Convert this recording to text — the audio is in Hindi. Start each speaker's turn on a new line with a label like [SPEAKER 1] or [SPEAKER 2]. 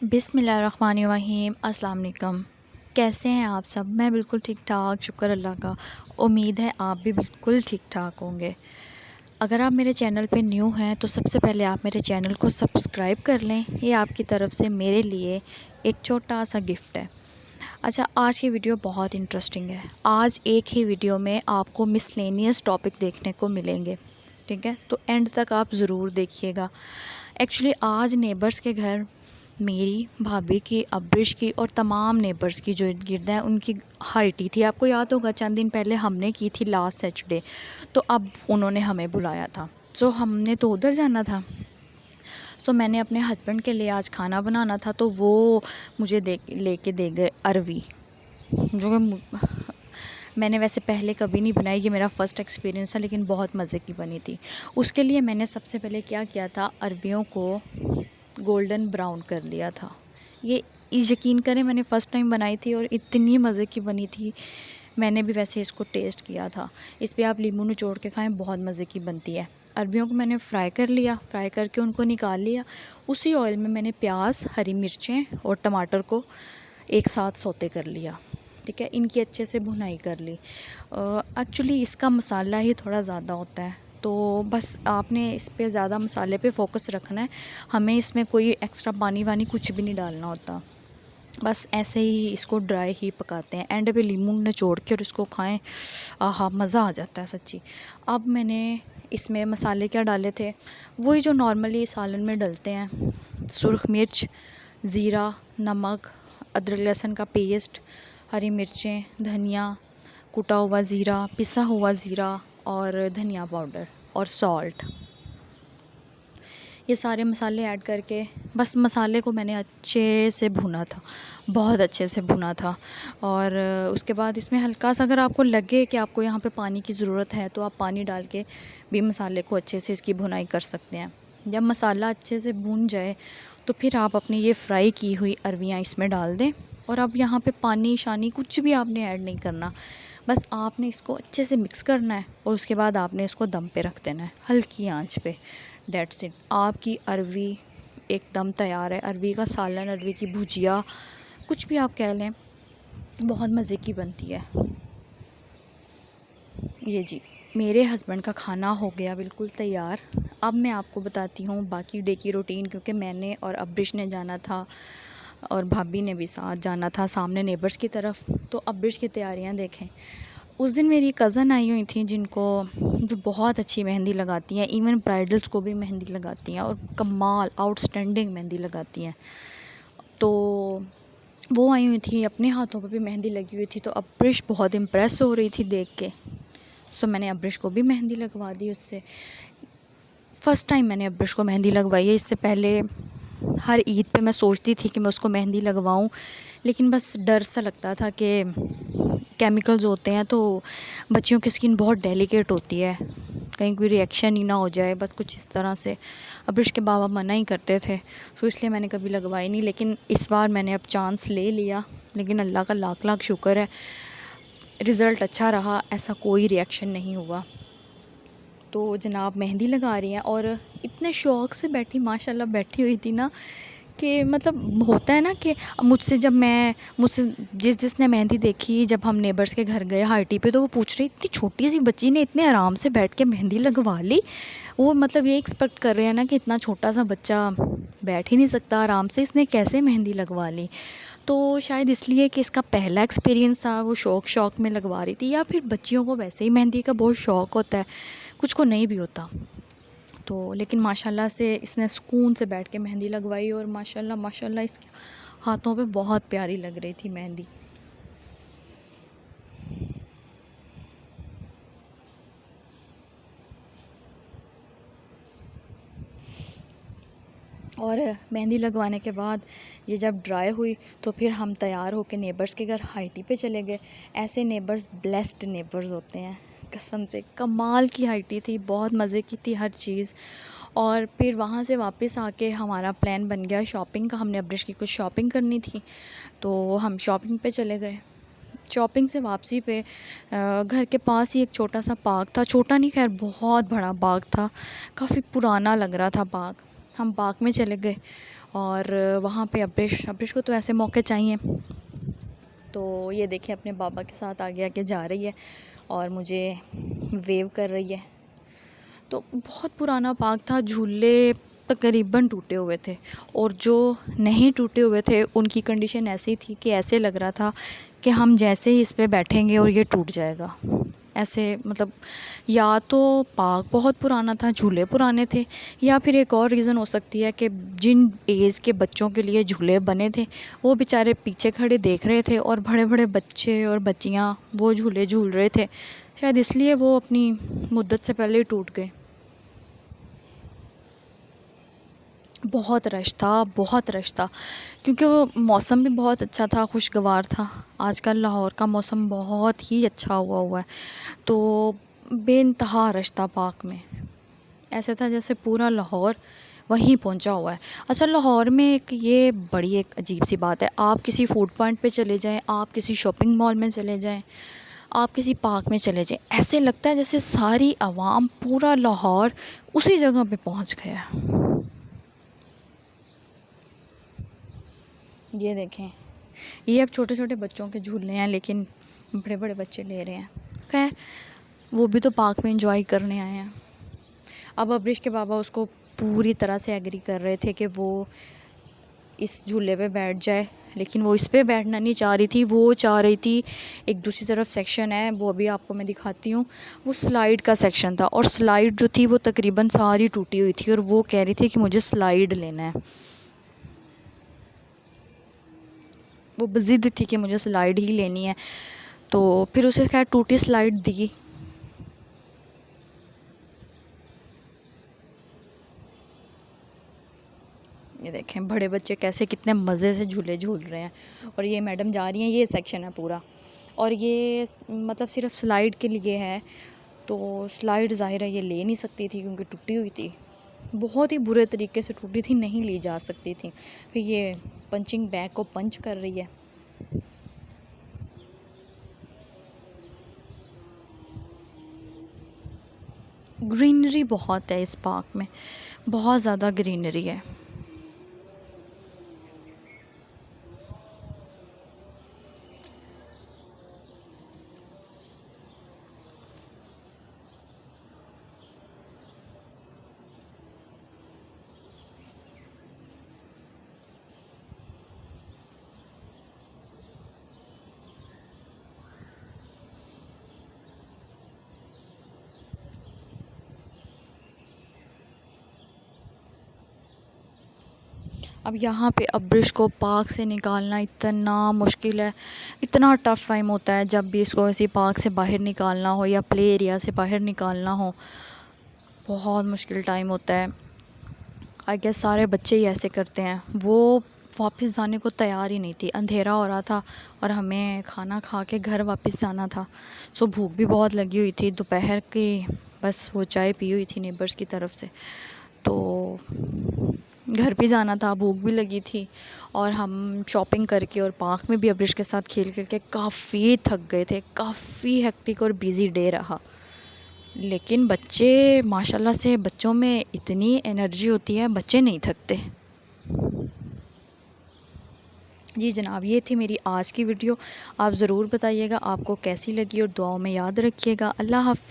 [SPEAKER 1] बिस्मिल्लाहिर्रहमानिर्रहीम। अस्सलाम वालेकुम। कैसे हैं आप सब? मैं बिल्कुल ठीक ठाक, शुक्र अल्लाह का। उम्मीद है आप भी बिल्कुल ठीक ठाक होंगे। अगर आप मेरे चैनल पे न्यू हैं तो सबसे पहले आप मेरे चैनल को सब्सक्राइब कर लें। ये आपकी तरफ से मेरे लिए एक छोटा सा गिफ्ट है। अच्छा, आज की वीडियो बहुत इंटरेस्टिंग है। आज एक ही वीडियो में आपको मिसलेनियस टॉपिक देखने को मिलेंगे, ठीक है? तो एंड तक आप ज़रूर देखिएगा। एक्चुअली आज नेबर्स के घर मेरी भाभी की, अब्रिश की और तमाम नेबर्स की जो इर्द गिर्द हैं उनकी हाइटी थी। आपको याद होगा चंद दिन पहले हमने की थी लास्ट सैटरडे, तो अब उन्होंने हमें बुलाया था। सो हमने तो उधर जाना था। सो मैंने अपने हस्बैंड के लिए आज खाना बनाना था, तो वो मुझे लेके दे गए अरवी, जो कि मैंने वैसे पहले कभी नहीं बनाई। ये मेरा फ़र्स्ट एक्सपीरियंस था, लेकिन बहुत मज़े की बनी थी। उसके लिए मैंने सबसे पहले क्या किया था, अरवियों को गोल्डन ब्राउन कर लिया था। ये यकीन करें मैंने फ़र्स्ट टाइम बनाई थी और इतनी मज़े की बनी थी। मैंने भी वैसे इसको टेस्ट किया था। इस पे आप नींबू निचोड़ के खाएं, बहुत मज़े की बनती है। अरबियों को मैंने फ्राई कर लिया, फ्राई करके उनको निकाल लिया। उसी ऑयल में मैंने प्याज, हरी मिर्चें और टमाटर को एक साथ सौते कर लिया, ठीक है? इनकी अच्छे से भुनाई कर ली। एक्चुअली इसका मसाला ही थोड़ा ज़्यादा होता है, तो बस आपने इस पे ज़्यादा मसाले पे फोकस रखना है। हमें इसमें कोई एक्स्ट्रा पानी वानी कुछ भी नहीं डालना होता। बस ऐसे ही इसको ड्राई ही पकाते हैं। एंड पे नींबू निचोड़ के और इसको खाएं, आहा मज़ा आ जाता है सच्ची। अब मैंने इसमें मसाले क्या डाले थे, वही जो नॉर्मली सालन में डलते हैं। सुरख मिर्च, ज़ीरा, नमक, अदरक लहसुन का पेस्ट, हरी मिर्चें, धनिया, कुटा हुआ ज़ीरा, पिसा हुआ ज़ीरा और धनिया पाउडर और सॉल्ट। ये सारे मसाले ऐड करके बस मसाले को मैंने अच्छे से भुना था, बहुत अच्छे से भुना था। और उसके बाद इसमें हल्का सा अगर आपको लगे कि आपको यहाँ पे पानी की ज़रूरत है, तो आप पानी डाल के भी मसाले को अच्छे से इसकी भुनाई कर सकते हैं। जब मसाला अच्छे से भुन जाए तो फिर आप अपनी ये फ्राई की हुई अरवियाँ इसमें डाल दें। और अब यहाँ पे पानी शानी कुछ भी आपने ऐड नहीं करना, बस आपने इसको अच्छे से मिक्स करना है और उसके बाद आपने इसको दम पे रख देना है, हल्की आंच पे। डेट्स इट, आपकी अरवी एकदम तैयार है। अरवी का सालन, अरवी की भुजिया, कुछ भी आप कह लें, बहुत मज़े की बनती है। ये जी, मेरे हस्बैंड का खाना हो गया बिल्कुल तैयार। अब मैं आपको बताती हूँ बाकी डे की रूटीन, क्योंकि मैंने और अब्रिश ने जाना था और भाभी ने भी साथ जाना था सामने नेबर्स की तरफ। तो अब्रिश की तैयारियाँ देखें। उस दिन मेरी कज़न आई हुई थी जो बहुत अच्छी मेहंदी लगाती हैं, इवन ब्राइडल्स को भी मेहंदी लगाती हैं और कमाल आउटस्टैंडिंग मेहंदी लगाती हैं। तो वो आई हुई थी, अपने हाथों पे भी मेहंदी लगी हुई थी। तो अब्रिश बहुत इम्प्रेस हो रही थी देख के। सो मैंने अब्रिश को भी मेहंदी लगवा दी उससे। फ़र्स्ट टाइम मैंने अब्रिश को मेहंदी लगवाई है। इससे पहले हर ईद पे मैं सोचती थी कि मैं उसको मेहंदी लगवाऊं, लेकिन बस डर सा लगता था कि केमिकल्स होते हैं, तो बच्चियों की स्किन बहुत डेलिकेट होती है, कहीं कोई रिएक्शन ही ना हो जाए, बस कुछ इस तरह से। अब्रिश के बाबा मना ही करते थे, तो इसलिए मैंने कभी लगवाई नहीं। लेकिन इस बार मैंने अब चांस ले लिया, लेकिन अल्लाह का लाख लाख शुक्र है, रिज़ल्ट अच्छा रहा, ऐसा कोई रिएक्शन नहीं हुआ। तो जनाब मेहंदी लगा रही हैं और इतने शौक़ से बैठी, माशाल्लाह बैठी हुई थी ना, कि मतलब होता है ना कि मुझसे जिसने मेहंदी देखी, जब हम नेबर्स के घर गए हाइटी पे, तो वो पूछ रही, इतनी छोटी सी बच्ची ने इतने आराम से बैठ के मेहंदी लगवा ली। वो मतलब ये एक्सपेक्ट कर रहे हैं ना कि इतना छोटा सा बच्चा बैठ ही नहीं सकता आराम से, इसने कैसे मेहंदी लगवा ली। तो शायद इसलिए कि इसका पहला एक्सपीरियंस था, वो शौक़ में लगवा रही थी, या फिर बच्चियों को वैसे ही मेहंदी का बहुत शौक़ होता है, कुछ को नहीं भी होता। तो लेकिन माशाल्लाह से इसने सुकून से बैठ के मेहंदी लगवाई और माशाल्लाह माशाल्लाह इसके हाथों पे बहुत प्यारी लग रही थी मेहंदी। और मेहंदी लगवाने के बाद ये जब ड्राई हुई, तो फिर हम तैयार होकर नेबर्स के घर हाइटी पे चले गए। ऐसे नेबर्स ब्लेस्ड नेबर्स होते हैं, कसम से कमाल की हाइटी थी, बहुत मज़े की थी हर चीज़। और फिर वहाँ से वापस आके हमारा प्लान बन गया शॉपिंग का। हमने अब्रिश की कुछ शॉपिंग करनी थी, तो हम शॉपिंग पे चले गए। शॉपिंग से वापसी पे घर के पास ही एक छोटा सा पार्क था, छोटा नहीं खैर बहुत बड़ा बाग था, काफ़ी पुराना लग रहा था बाग। हम बाग में चले गए और वहाँ पे अब्रिश को तो ऐसे मौके चाहिए। तो ये देखिए अपने बाबा के साथ आगे आगे जा रही है और मुझे वेव कर रही है। तो बहुत पुराना पार्क था, झूले तकरीबन टूटे हुए थे और जो नहीं टूटे हुए थे उनकी कंडीशन ऐसी थी कि ऐसे लग रहा था कि हम जैसे ही इस पे बैठेंगे और ये टूट जाएगा। ऐसे मतलब या तो पार्क बहुत पुराना था, झूले पुराने थे, या फिर एक और रीज़न हो सकती है कि जिन एज के बच्चों के लिए झूले बने थे वो बेचारे पीछे खड़े देख रहे थे और बड़े बड़े बच्चे और बच्चियाँ वो झूले झूल रहे थे, शायद इसलिए वो अपनी मुद्दत से पहले ही टूट गए। बहुत रश था, बहुत रश था, क्योंकि वो मौसम भी बहुत अच्छा था, खुशगवार था। आजकल लाहौर का मौसम बहुत ही अच्छा हुआ है, तो बेइंतहा रश था पार्क में। ऐसा था जैसे पूरा लाहौर वहीं पहुंचा हुआ है। अच्छा, लाहौर में ये बड़ी एक अजीब सी बात है, आप किसी फूड पॉइंट पे चले जाएं, आप किसी शॉपिंग मॉल में चले जाएं, आप किसी पार्क में चले जाएं, ऐसे लगता है जैसे सारी आवाम, पूरा लाहौर उसी जगह पे पहुंच गया है। ये देखें, ये अब छोटे छोटे बच्चों के झूले हैं, लेकिन बड़े बड़े बच्चे ले रहे हैं। खैर, वो भी तो पार्क में एंजॉय करने आए हैं। अब अब्रिश के बाबा उसको पूरी तरह से एग्री कर रहे थे कि वो इस झूले पे बैठ जाए, लेकिन वो इस पे बैठना नहीं चाह रही थी। वो चाह रही थी, एक दूसरी तरफ सेक्शन है, वो अभी आपको मैं दिखाती हूँ, वो स्लाइड का सेक्शन था, और स्लाइड जो थी वो तकरीबन सारी टूटी हुई थी, और वो कह रही थी कि मुझे स्लाइड लेना है। वो ज़िद थी कि मुझे स्लाइड ही लेनी है, तो फिर उसे खैर टूटी स्लाइड दी। ये देखें बड़े बच्चे कैसे कितने मज़े से झूले झूल रहे हैं, और ये मैडम जा रही हैं, ये सेक्शन है पूरा, और ये मतलब सिर्फ स्लाइड के लिए है। तो स्लाइड ज़ाहिर है ये ले नहीं सकती थी क्योंकि टूटी हुई थी, बहुत ही बुरे तरीके से टूटी थी, नहीं ली जा सकती थी। फिर ये पंचिंग बैग को पंच कर रही है। ग्रीनरी बहुत है इस पार्क में, बहुत ज़्यादा ग्रीनरी है। अब यहाँ पे अब्रिश को पार्क से निकालना इतना मुश्किल है, इतना टफ़ टाइम होता है जब भी इसको किसी पार्क से बाहर निकालना हो या प्ले एरिया से बाहर निकालना हो, बहुत मुश्किल टाइम होता है। आई गेस सारे बच्चे ही ऐसे करते हैं। वो वापस जाने को तैयार ही नहीं थी, अंधेरा हो रहा था और हमें खाना खा के घर वापस जाना था। सो भूख भी बहुत लगी हुई थी, दोपहर की बस वो चाय पी हुई थी नेबर्स की तरफ से, तो घर पे जाना था, भूख भी लगी थी, और हम शॉपिंग करके और पार्क में भी अब्रिश के साथ खेल के काफ़ी थक गए थे। काफ़ी हेक्टिक और बिज़ी डे रहा, लेकिन बच्चे माशाल्लाह से, बच्चों में इतनी एनर्जी होती है, बच्चे नहीं थकते। जी जनाब, ये थी मेरी आज की वीडियो। आप ज़रूर बताइएगा आपको कैसी लगी और दुआओं में याद रखिएगा। अल्लाह हाफ़िज़।